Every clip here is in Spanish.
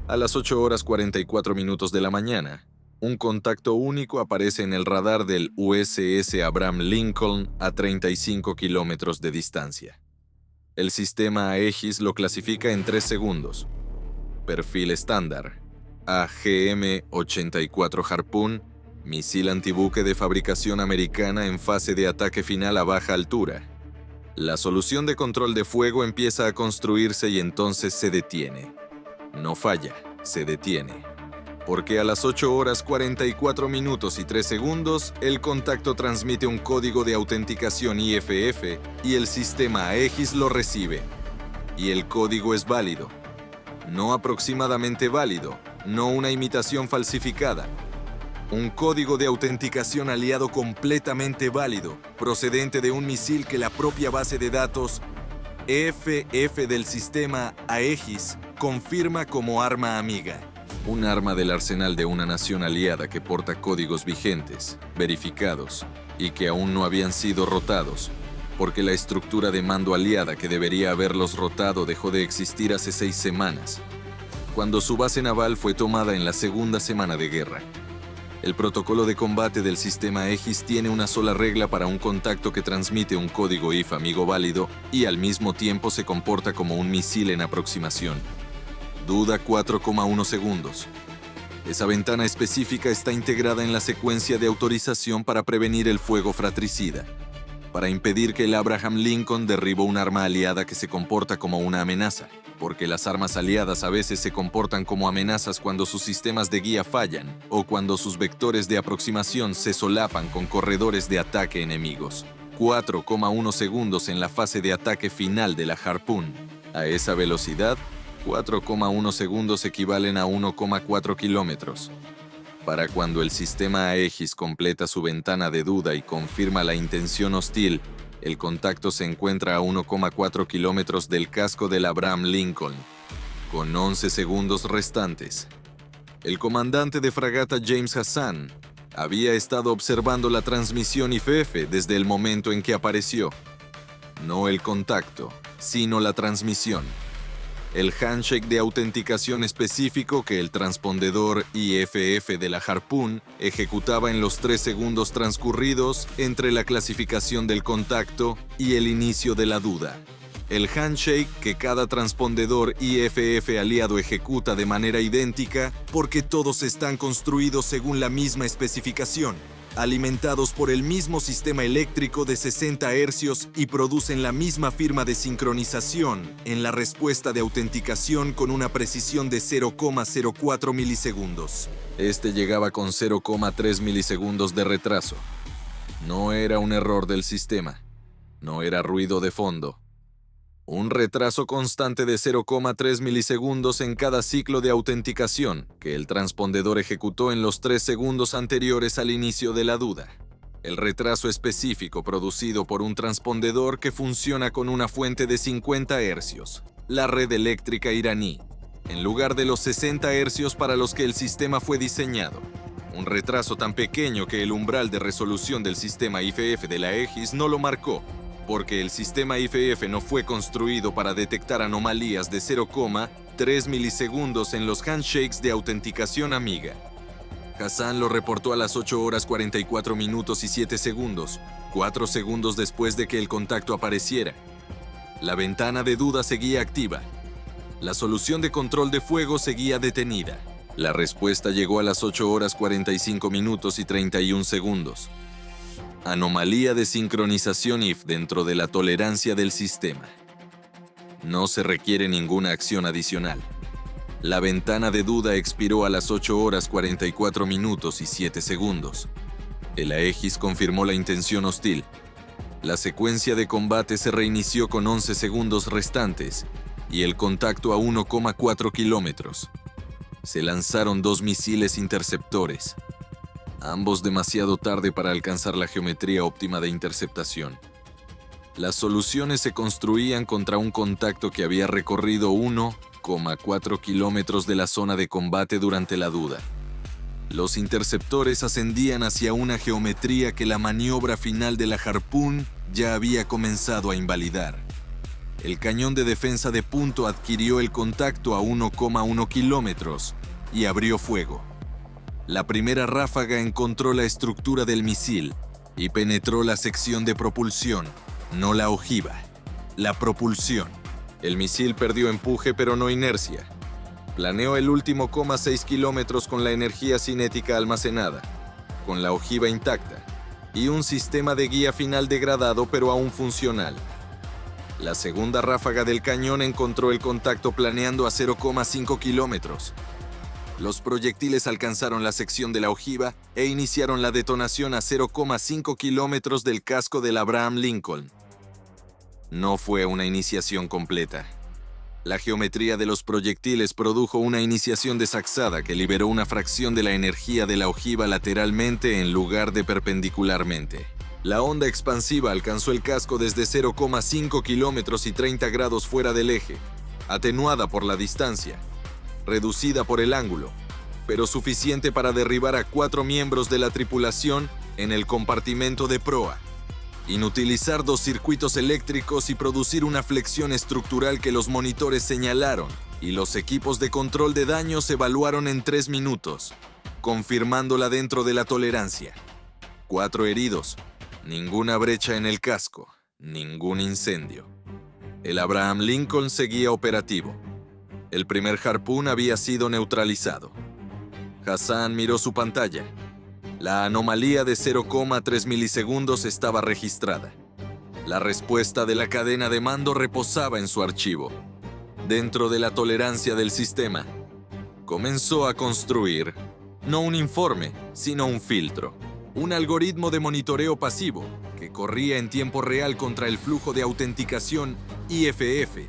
A las 8 horas 44 minutos de la mañana, un contacto único aparece en el radar del USS Abraham Lincoln a 35 kilómetros de distancia. El sistema Aegis lo clasifica en 3 segundos. Perfil estándar: AGM-84 Harpoon, misil antibuque de fabricación americana en fase de ataque final a baja altura. La solución de control de fuego empieza a construirse y entonces se detiene. No falla, se detiene. Porque a las 8 horas 44 minutos y 3 segundos, el contacto transmite un código de autenticación IFF y el sistema Aegis lo recibe. Y el código es válido. No aproximadamente válido, no una imitación falsificada. Un código de autenticación aliado completamente válido, procedente de un misil que la propia base de datos EFF del sistema Aegis confirma como arma amiga. Un arma del arsenal de una nación aliada que porta códigos vigentes, verificados, y que aún no habían sido rotados, porque la estructura de mando aliada que debería haberlos rotado dejó de existir hace 6 semanas, cuando su base naval fue tomada en la segunda semana de guerra. El protocolo de combate del sistema Aegis tiene una sola regla para un contacto que transmite un código IF amigo válido y al mismo tiempo se comporta como un misil en aproximación. Duda 4,1 segundos. Esa ventana específica está integrada en la secuencia de autorización para prevenir el fuego fratricida, para impedir que el Abraham Lincoln derribó un arma aliada que se comporta como una amenaza, porque las armas aliadas a veces se comportan como amenazas cuando sus sistemas de guía fallan o cuando sus vectores de aproximación se solapan con corredores de ataque enemigos. 4,1 segundos en la fase de ataque final de la Harpoon. A esa velocidad, 4,1 segundos equivalen a 1,4 kilómetros. Para cuando el sistema Aegis completa su ventana de duda y confirma la intención hostil, el contacto se encuentra a 1,4 kilómetros del casco del Abraham Lincoln, con 11 segundos restantes. El comandante de fragata James Hassan había estado observando la transmisión IFF desde el momento en que apareció. No el contacto, sino la transmisión. El handshake de autenticación específico que el transpondedor IFF de la Harpoon ejecutaba en los 3 segundos transcurridos entre la clasificación del contacto y el inicio de la duda. El handshake que cada transpondedor IFF aliado ejecuta de manera idéntica porque todos están construidos según la misma especificación, alimentados por el mismo sistema eléctrico de 60 hercios y producen la misma firma de sincronización en la respuesta de autenticación con una precisión de 0,04 milisegundos. Este llegaba con 0,3 milisegundos de retraso. No era un error del sistema. No era ruido de fondo. Un retraso constante de 0,3 milisegundos en cada ciclo de autenticación que el transpondedor ejecutó en los 3 segundos anteriores al inicio de la duda. El retraso específico producido por un transpondedor que funciona con una fuente de 50 hercios, la red eléctrica iraní, en lugar de los 60 hercios para los que el sistema fue diseñado. Un retraso tan pequeño que el umbral de resolución del sistema IFF de la Aegis no lo marcó, porque el sistema IFF no fue construido para detectar anomalías de 0,3 milisegundos en los handshakes de autenticación amiga. Hassan lo reportó a las 8 horas 44 minutos y 7 segundos, 4 segundos después de que el contacto apareciera. La ventana de duda seguía activa. La solución de control de fuego seguía detenida. La respuesta llegó a las 8 horas 45 minutos y 31 segundos. Anomalía de sincronización IF dentro de la tolerancia del sistema. No se requiere ninguna acción adicional. La ventana de duda expiró a las 8 horas 44 minutos y 7 segundos. El Aegis confirmó la intención hostil. La secuencia de combate se reinició con 11 segundos restantes y el contacto a 1,4 kilómetros. Se lanzaron 2 misiles interceptores, ambos demasiado tarde para alcanzar la geometría óptima de interceptación. Las soluciones se construían contra un contacto que había recorrido 1,4 kilómetros de la zona de combate durante la duda. Los interceptores ascendían hacia una geometría que la maniobra final de la Harpoon ya había comenzado a invalidar. el cañón de defensa de punto adquirió el contacto a 1,1 kilómetros y abrió fuego. La primera ráfaga encontró la estructura del misil y penetró la sección de propulsión, no la ojiva, la propulsión. El misil perdió empuje pero no inercia. Planeó el último 0,6 kilómetros con la energía cinética almacenada, con la ojiva intacta y un sistema de guía final degradado pero aún funcional. La segunda ráfaga del cañón encontró el contacto planeando a 0,5 kilómetros. Los proyectiles alcanzaron la sección de la ojiva e iniciaron la detonación a 0,5 kilómetros del casco del Abraham Lincoln. No fue una iniciación completa. La geometría de los proyectiles produjo una iniciación desaxada que liberó una fracción de la energía de la ojiva lateralmente en lugar de perpendicularmente. La onda expansiva alcanzó el casco desde 0,5 kilómetros y 30 grados fuera del eje, atenuada por la distancia, reducida por el ángulo, pero suficiente para derribar a 4 miembros de la tripulación en el compartimento de proa, inutilizar 2 circuitos eléctricos y producir una flexión estructural que los monitores señalaron y los equipos de control de daños evaluaron en 3 minutos, confirmándola dentro de la tolerancia. 4 heridos, ninguna brecha en el casco, ningún incendio. El Abraham Lincoln seguía operativo. El primer Harpoon había sido neutralizado. Hassan miró su pantalla. La anomalía de 0,3 milisegundos estaba registrada. La respuesta de la cadena de mando reposaba en su archivo. Dentro de la tolerancia del sistema, comenzó a construir, no un informe, sino un filtro. Un algoritmo de monitoreo pasivo que corría en tiempo real contra el flujo de autenticación IFF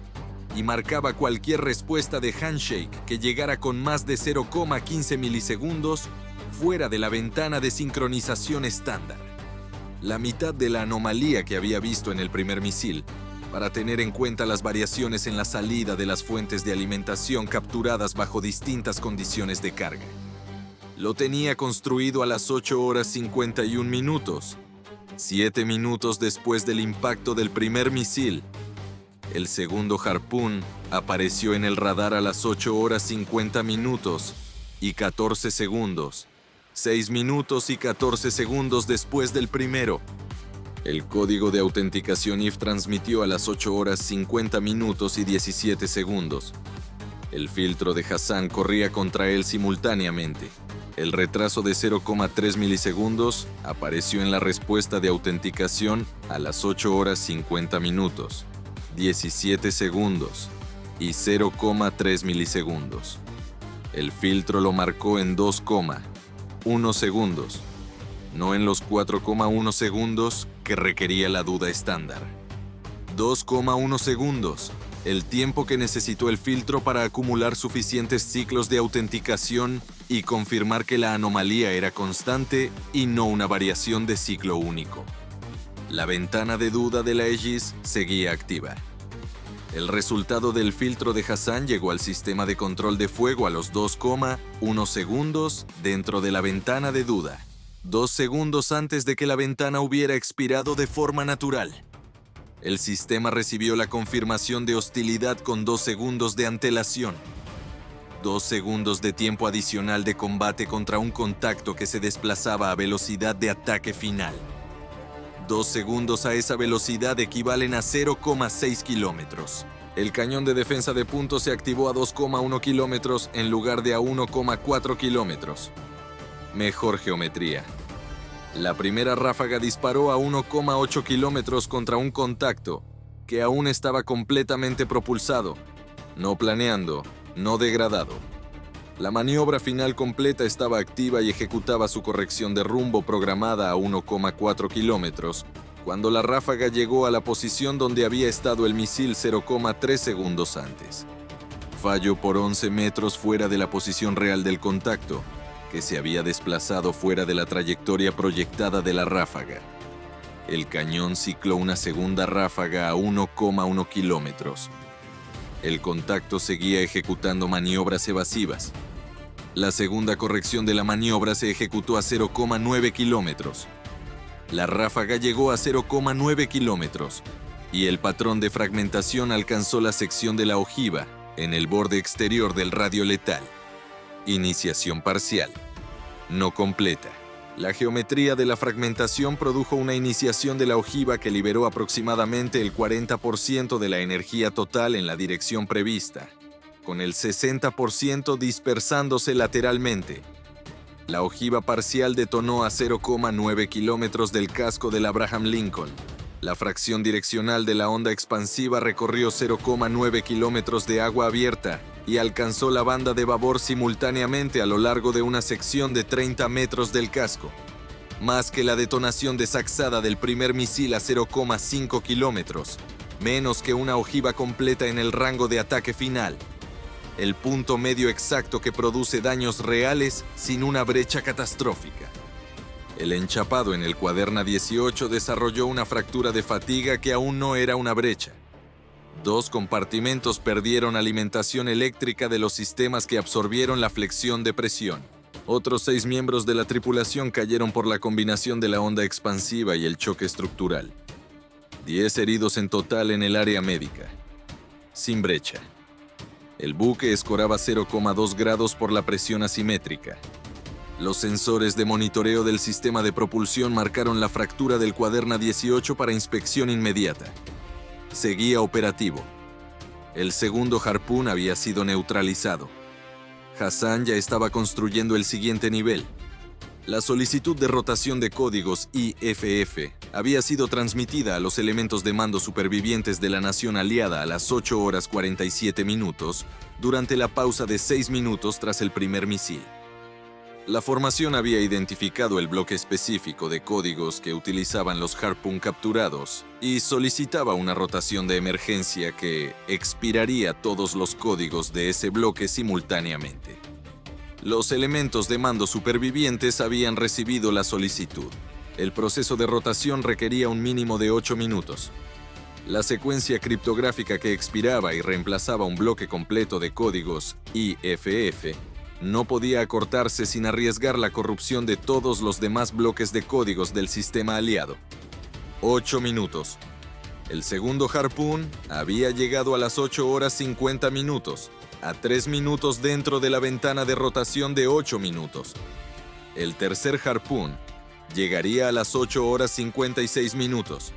y marcaba cualquier respuesta de handshake que llegara con más de 0,15 milisegundos fuera de la ventana de sincronización estándar. La mitad de la anomalía que había visto en el primer misil, para tener en cuenta las variaciones en la salida de las fuentes de alimentación capturadas bajo distintas condiciones de carga. Lo tenía construido a las 8:51, 7 minutos después del impacto del primer misil. El segundo Harpoon apareció en el radar a las 8:50 y 14 segundos, 6 minutos y 14 segundos después del primero. El código de autenticación IF transmitió a las 8:50 y 17 segundos. El filtro de Hassan corría contra él simultáneamente. El retraso de 0,3 milisegundos apareció en la respuesta de autenticación a las 8:50, 17 segundos y 0,3 milisegundos. El filtro lo marcó en 2,1 segundos, no en los 4,1 segundos que requería la duda estándar. 2,1 segundos, el tiempo que necesitó el filtro para acumular suficientes ciclos de autenticación y confirmar que la anomalía era constante y no una variación de ciclo único. La ventana de duda de la Aegis seguía activa. El resultado del filtro de Hassan llegó al sistema de control de fuego a los 2,1 segundos dentro de la ventana de duda, 2 segundos antes de que la ventana hubiera expirado de forma natural. El sistema recibió la confirmación de hostilidad con 2 segundos de antelación. 2 segundos de tiempo adicional de combate contra un contacto que se desplazaba a velocidad de ataque final. 2 segundos a esa velocidad equivalen a 0,6 kilómetros. El cañón de defensa de punto se activó a 2,1 kilómetros en lugar de a 1,4 kilómetros. Mejor geometría. La primera ráfaga disparó a 1,8 kilómetros contra un contacto que aún estaba completamente propulsado, no planeando, no degradado. La maniobra final completa estaba activa y ejecutaba su corrección de rumbo programada a 1,4 kilómetros, cuando la ráfaga llegó a la posición donde había estado el misil 0,3 segundos antes. Falló por 11 metros fuera de la posición real del contacto, que se había desplazado fuera de la trayectoria proyectada de la ráfaga. El cañón cicló una segunda ráfaga a 1,1 kilómetros. El contacto seguía ejecutando maniobras evasivas. La segunda corrección de la maniobra se ejecutó a 0,9 kilómetros. La ráfaga llegó a 0,9 kilómetros. y el patrón de fragmentación alcanzó la sección de la ojiva en el borde exterior del radio letal. Iniciación parcial. No completa. La geometría de la fragmentación produjo una iniciación de la ojiva que liberó aproximadamente el 40% de la energía total en la dirección prevista, con el 60% dispersándose lateralmente. La ojiva parcial detonó a 0,9 kilómetros del casco del Abraham Lincoln. La fracción direccional de la onda expansiva recorrió 0,9 kilómetros de agua abierta y alcanzó la banda de babor simultáneamente a lo largo de una sección de 30 metros del casco, más que la detonación desaxada del primer misil a 0,5 kilómetros, menos que una ojiva completa en el rango de ataque final. El punto medio exacto que produce daños reales sin una brecha catastrófica. El enchapado en el Cuaderna 18 desarrolló una fractura de fatiga que aún no era una brecha. 2 compartimentos perdieron alimentación eléctrica de los sistemas que absorbieron la flexión de presión. Otros 6 miembros de la tripulación cayeron por la combinación de la onda expansiva y el choque estructural. 10 heridos en total en el área médica. Sin brecha. El buque escoraba 0,2 grados por la presión asimétrica. Los sensores de monitoreo del sistema de propulsión marcaron la fractura del Cuaderna 18 para inspección inmediata. Seguía operativo. El segundo Harpoon había sido neutralizado. Hassan ya estaba construyendo el siguiente nivel. La solicitud de rotación de códigos IFF había sido transmitida a los elementos de mando supervivientes de la nación aliada a las 8 horas 47 minutos, durante la pausa de 6 minutos tras el primer misil. La formación había identificado el bloque específico de códigos que utilizaban los Harpoon capturados y solicitaba una rotación de emergencia que expiraría todos los códigos de ese bloque simultáneamente. Los elementos de mando supervivientes habían recibido la solicitud. El proceso de rotación requería un mínimo de 8 minutos. La secuencia criptográfica que expiraba y reemplazaba un bloque completo de códigos IFF no podía acortarse sin arriesgar la corrupción de todos los demás bloques de códigos del sistema aliado. 8 minutos. El segundo Harpoon había llegado a las 8 horas 50 minutos, a 3 minutos dentro de la ventana de rotación de 8 minutos. El tercer Harpoon llegaría a las 8 horas 56 minutos,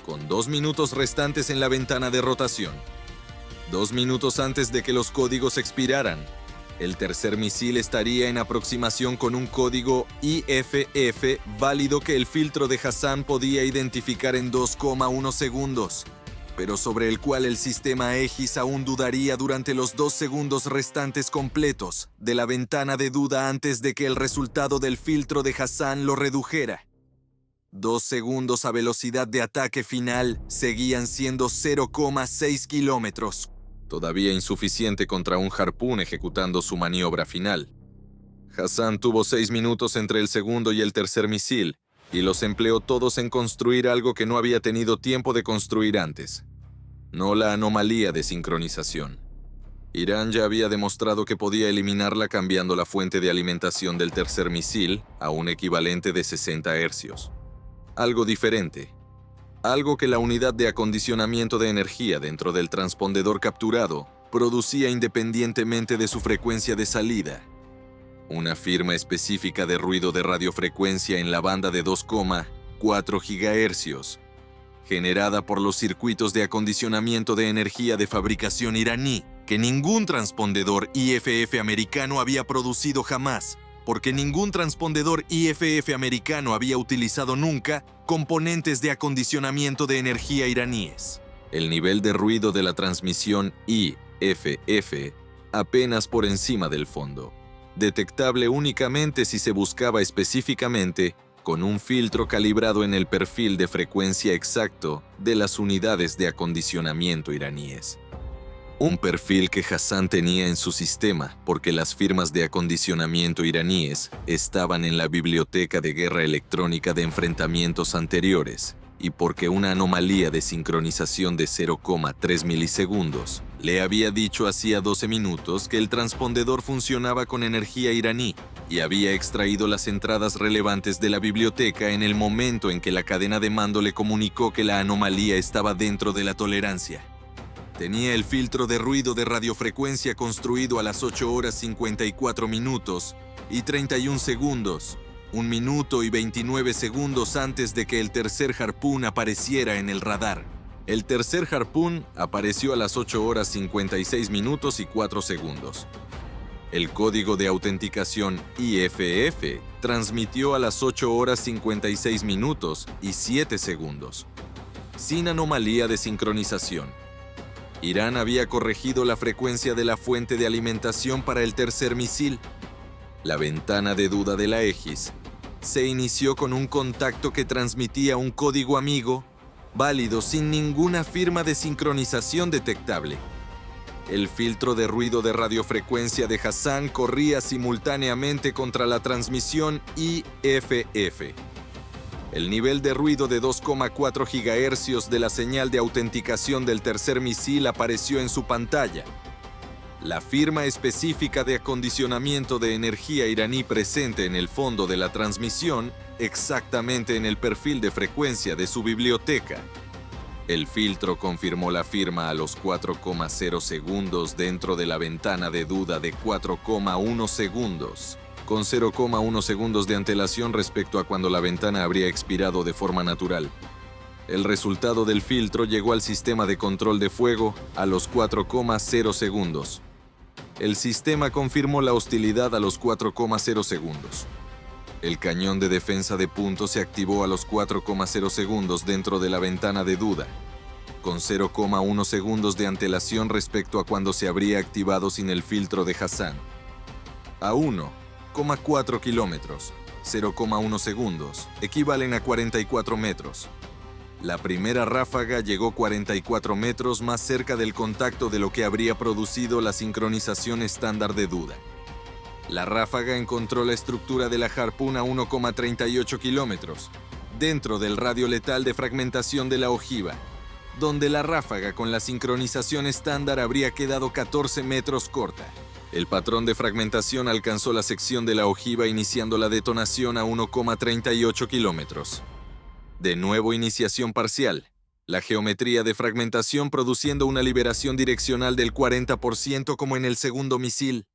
con 2 minutos restantes en la ventana de rotación. 2 minutos antes de que los códigos expiraran, el tercer misil estaría en aproximación con un código IFF válido que el filtro de Hassan podía identificar en 2,1 segundos, pero sobre el cual el sistema Aegis aún dudaría durante los 2 segundos restantes completos de la ventana de duda antes de que el resultado del filtro de Hassan lo redujera. 2 segundos a velocidad de ataque final seguían siendo 0,6 kilómetros. Todavía insuficiente contra un Harpoon ejecutando su maniobra final. Hassan tuvo 6 minutos entre el segundo y el tercer misil, y los empleó todos en construir algo que no había tenido tiempo de construir antes. No la anomalía de sincronización. Irán ya había demostrado que podía eliminarla cambiando la fuente de alimentación del tercer misil a un equivalente de 60 hercios. Algo diferente. Algo que la unidad de acondicionamiento de energía dentro del transpondedor capturado producía independientemente de su frecuencia de salida. Una firma específica de ruido de radiofrecuencia en la banda de 2,4 GHz, generada por los circuitos de acondicionamiento de energía de fabricación iraní, que ningún transpondedor IFF americano había producido jamás, porque ningún transpondedor IFF americano había utilizado nunca componentes de acondicionamiento de energía iraníes. El nivel de ruido de la transmisión IFF apenas por encima del fondo, detectable únicamente si se buscaba específicamente con un filtro calibrado en el perfil de frecuencia exacto de las unidades de acondicionamiento iraníes. Un perfil que Hassan tenía en su sistema porque las firmas de acondicionamiento iraníes estaban en la biblioteca de guerra electrónica de enfrentamientos anteriores y porque una anomalía de sincronización de 0,3 milisegundos Le había dicho hacía 12 minutos que el transpondedor funcionaba con energía iraní y había extraído las entradas relevantes de la biblioteca en el momento en que la cadena de mando le comunicó que la anomalía estaba dentro de la tolerancia. Tenía el filtro de ruido de radiofrecuencia construido a las 8 horas 54 minutos y 31 segundos, 1 minuto y 29 segundos antes de que el tercer Harpoon apareciera en el radar. El tercer Harpoon apareció a las 8 horas 56 minutos y 4 segundos. El código de autenticación IFF transmitió a las 8 horas 56 minutos y 7 segundos, sin anomalía de sincronización. Irán había corregido la frecuencia de la fuente de alimentación para el tercer misil. La ventana de duda de la Aegis se inició con un contacto que transmitía un código amigo válido sin ninguna firma de sincronización detectable. El filtro de ruido de radiofrecuencia de Hassan corría simultáneamente contra la transmisión IFF. El nivel de ruido de 2,4 GHz de la señal de autenticación del tercer misil apareció en su pantalla. La firma específica de acondicionamiento de energía iraní presente en el fondo de la transmisión, exactamente en el perfil de frecuencia de su biblioteca. El filtro confirmó la firma a los 4,0 segundos dentro de la ventana de duda de 4,1 segundos, con 0,1 segundos de antelación respecto a cuando la ventana habría expirado de forma natural. El resultado del filtro llegó al sistema de control de fuego a los 4,0 segundos. El sistema confirmó la hostilidad a los 4,0 segundos. El cañón de defensa de punto se activó a los 4,0 segundos dentro de la ventana de duda, con 0,1 segundos de antelación respecto a cuando se habría activado sin el filtro de Hassan. A 1,4 kilómetros, 0,1 segundos, equivalen a 44 metros. La primera ráfaga llegó 44 metros más cerca del contacto de lo que habría producido la sincronización estándar de duda. La ráfaga encontró la estructura de la Harpoon a 1,38 kilómetros, dentro del radio letal de fragmentación de la ojiva, donde la ráfaga con la sincronización estándar habría quedado 14 metros corta. El patrón de fragmentación alcanzó la sección de la ojiva iniciando la detonación a 1,38 kilómetros. De nuevo iniciación parcial. La geometría de fragmentación produciendo una liberación direccional del 40% como en el segundo misil.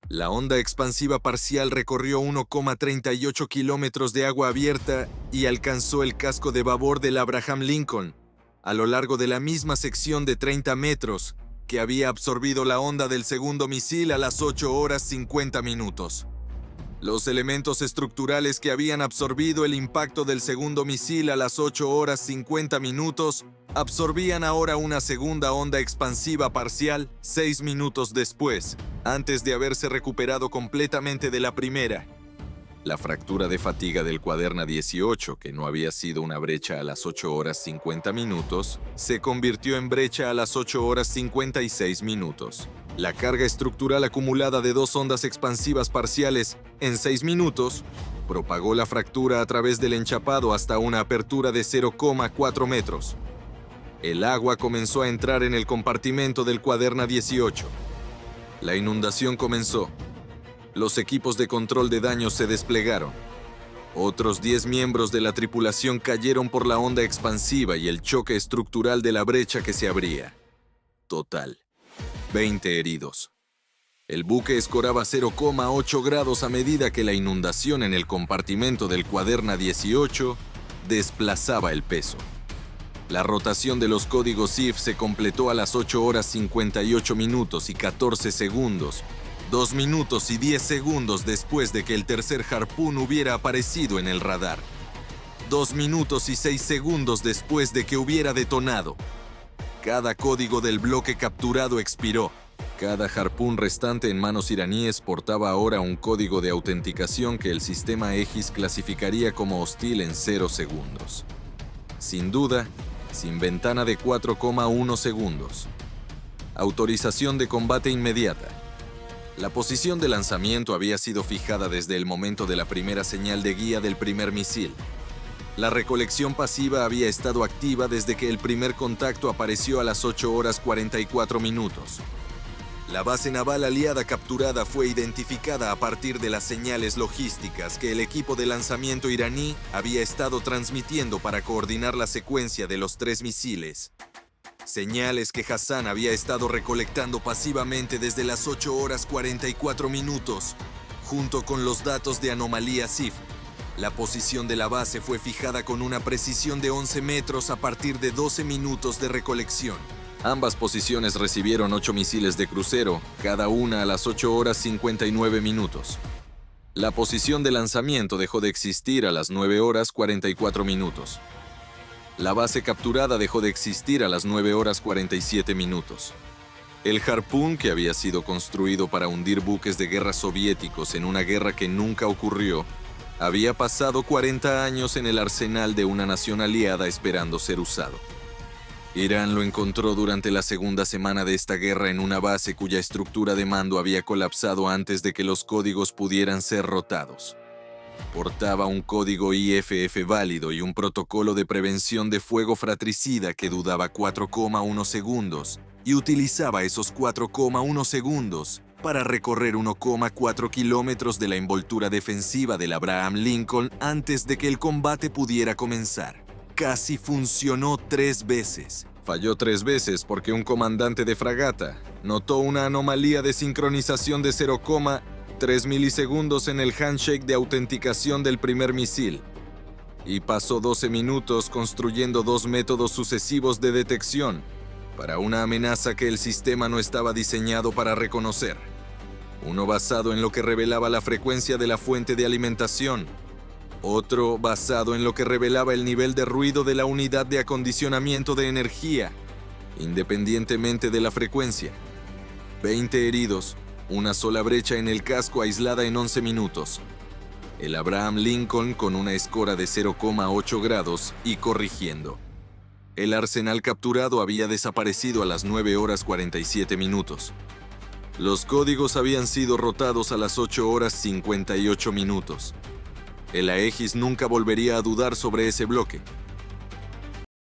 La onda expansiva parcial recorrió 1,38 kilómetros de agua abierta y alcanzó el casco de babor del Abraham Lincoln, a lo largo de la misma sección de 30 metros que había absorbido la onda del segundo misil a las 8 horas 50 minutos. Los elementos estructurales que habían absorbido el impacto del segundo misil a las 8 horas 50 minutos absorbían ahora una segunda onda expansiva parcial 6 minutos después, antes de haberse recuperado completamente de la primera. La fractura de fatiga del cuaderna 18, que no había sido una brecha a las 8 horas 50 minutos, se convirtió en brecha a las 8 horas 56 minutos. La carga estructural acumulada de 2 ondas expansivas parciales en 6 minutos propagó la fractura a través del enchapado hasta una apertura de 0,4 metros. El agua comenzó a entrar en el compartimento del cuaderna 18. La inundación comenzó. Los equipos de control de daños se desplegaron. Otros 10 miembros de la tripulación cayeron por la onda expansiva y el choque estructural de la brecha que se abría. Total, 20 heridos. El buque escoraba 0,8 grados a medida que la inundación en el compartimento del cuaderna 18 desplazaba el peso. La rotación de los códigos IF se completó a las 8 horas 58 minutos y 14 segundos, 2 minutos y 10 segundos después de que el tercer Harpoon hubiera aparecido en el radar. 2 minutos y 6 segundos después de que hubiera detonado. Cada código del bloque capturado expiró. Cada Harpoon restante en manos iraníes portaba ahora un código de autenticación que el sistema Aegis clasificaría como hostil en 0 segundos. Sin duda, sin ventana de 4,1 segundos. Autorización de combate inmediata. La posición de lanzamiento había sido fijada desde el momento de la primera señal de guía del primer misil. La recolección pasiva había estado activa desde que el primer contacto apareció a las 8 horas 44 minutos. La base naval aliada capturada fue identificada a partir de las señales logísticas que el equipo de lanzamiento iraní había estado transmitiendo para coordinar la secuencia de los 3 misiles. Señales que Hassan había estado recolectando pasivamente desde las 8 horas 44 minutos, junto con los datos de anomalía SIF. La posición de la base fue fijada con una precisión de 11 metros a partir de 12 minutos de recolección. Ambas posiciones recibieron 8 misiles de crucero, cada una a las 8 horas 59 minutos. La posición de lanzamiento dejó de existir a las 9 horas 44 minutos. La base capturada dejó de existir a las 9 horas 47 minutos. El Harpoon, que había sido construido para hundir buques de guerra soviéticos en una guerra que nunca ocurrió, había pasado 40 años en el arsenal de una nación aliada esperando ser usado. Irán lo encontró durante la segunda semana de esta guerra en una base cuya estructura de mando había colapsado antes de que los códigos pudieran ser rotados. Portaba un código IFF válido y un protocolo de prevención de fuego fratricida que dudaba 4,1 segundos y utilizaba esos 4,1 segundos para recorrer 1,4 kilómetros de la envoltura defensiva del Abraham Lincoln antes de que el combate pudiera comenzar. Casi funcionó 3 veces. Falló 3 veces porque un comandante de fragata notó una anomalía de sincronización de 0,3 milisegundos en el handshake de autenticación del primer misil y pasó 12 minutos construyendo 2 métodos sucesivos de detección para una amenaza que el sistema no estaba diseñado para reconocer. Uno basado en lo que revelaba la frecuencia de la fuente de alimentación, otro basado en lo que revelaba el nivel de ruido de la unidad de acondicionamiento de energía, independientemente de la frecuencia. 20 heridos, una sola brecha en el casco aislada en 11 minutos. El Abraham Lincoln con una escora de 0,8 grados y corrigiendo. El arsenal capturado había desaparecido a las 9 horas 47 minutos. Los códigos habían sido rotados a las 8 horas 58 minutos. El Aegis nunca volvería a dudar sobre ese bloque.